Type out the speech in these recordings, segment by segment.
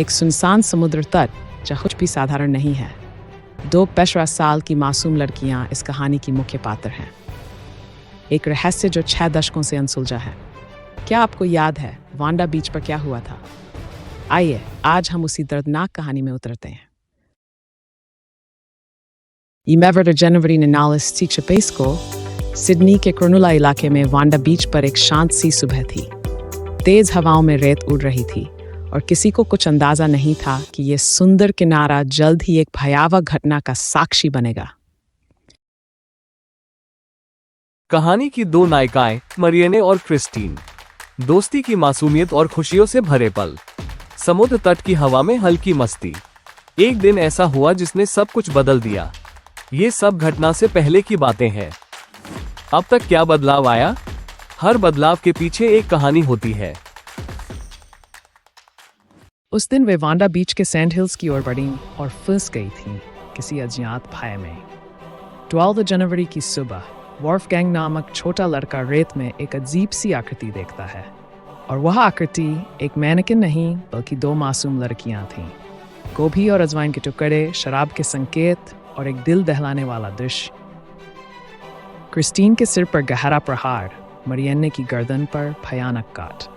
एक सुनसान समुद्र तट जहाँ कुछ भी साधारण नहीं है। 2 पेशवा साल की मासूम लड़कियां इस कहानी की मुख्य पात्र हैं। एक रहस्य जो 6 दशकों से अनसुलझा है। क्या आपको याद है वांडा बीच पर क्या हुआ था? आइए आज हम उसी दर्दनाक कहानी में उतरते हैं। इमेवर जनवरी 1946 को सिडनी के क्रोनुला इलाके में वांडा बीच पर एक शांत सी सुबह थी। तेज हवाओं में रेत उड़ रही थी और किसी को कुछ अंदाजा नहीं था कि यह सुंदर किनारा जल्द ही एक भयावह घटना का साक्षी बनेगा। कहानी की 2 नायिकाएं मरियने और क्रिस्टीन। दोस्ती की मासूमियत और खुशियों से भरे पल। समुद्र तट की हवा में हल्की मस्ती। एक दिन ऐसा हुआ जिसने सब कुछ बदल दिया। ये सब घटना से पहले की बातें हैं। अब तक क्या बदलाव आया? हर बदलाव के पीछे एक कहानी होती है। उस दिन वे वांडा बीच के सैंड हिल्स की ओर बढ़ीं और फंस गई थीं किसी अज्ञात भय में। 12 जनवरी की सुबह वॉल्फगैंग नामक छोटा लड़का रेत में एक अजीब सी आकृति देखता है, और वह आकृति एक मैनेकिन नहीं बल्कि 2 मासूम लड़कियां थीं। गोभी और अजवाइन के टुकड़े, शराब के संकेत और एक दिल दहलाने वाला दृश्य। क्रिस्टीन के सिर पर गहरा प्रहार, मरियन्ने की गर्दन पर भयानक काट।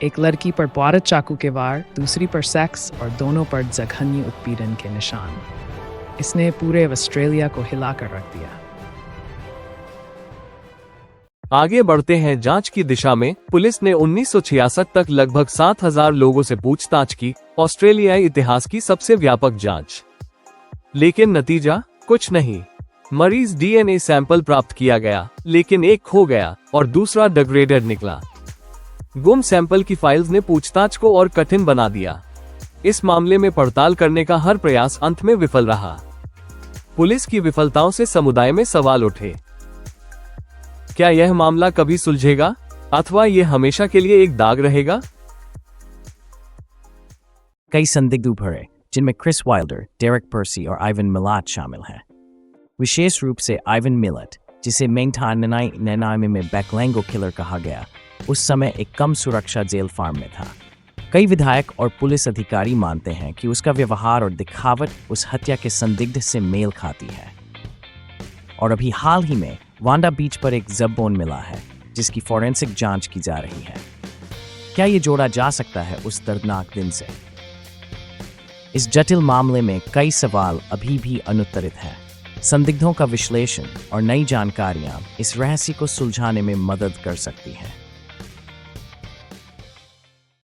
एक लड़की पर पारद चाकू के वार, दूसरी पर सेक्स और दोनों पर जघन्य उत्पीड़न के निशान। इसने पूरे ऑस्ट्रेलिया को हिलाकर रख दिया। आगे बढ़ते हैं जांच की दिशा में। पुलिस ने 1966 तक लगभग 7000 लोगों से पूछताछ की। ऑस्ट्रेलियाई इतिहास की सबसे व्यापक जांच। लेकिन नतीजा कुछ नहीं। मरीज डीएनए सैंपल प्राप्त किया गया, लेकिन एक खो गया और दूसरा डिग्रेडेड निकला। गुम सैंपल की फाइल्स ने पूछताछ को और कठिन बना दिया। इस मामले में पड़ताल करने का हर प्रयास अंत में विफल रहा। पुलिस की विफलताओं से समुदाय में सवाल उठे। क्या यह मामला कभी सुलझेगा अथवा यह हमेशा के लिए एक दाग रहेगा? कई संदिग्ध उभरे, जिनमें क्रिस वाइल्डर, डेरेक पर्सी और आइवन मिलाट शामिल हैं। विशेष रूप से आइवन मिलाट, जिसे 1999 में बैकलैंगो किलर कहा गया, उस समय एक कम सुरक्षा जेल फार्म में था। कई विधायक और पुलिस अधिकारी मानते हैं कि उसका व्यवहार और दिखावट उस हत्या के संदिग्ध से मेल खाती है। और अभी हाल ही में वांडा बीच पर एक जब बोन मिला है, जिसकी फॉरेंसिक जांच की जा रही है। क्या ये जोड़ा जा सकता है उस दर्दनाक दिन से? इस जटिल मामले में कई सवाल अभी भी अनुत्तरित हैं। संदिग्धों का विश्लेषण और नई जानकारियां इस रहस्य को सुलझाने में मदद कर सकती हैं।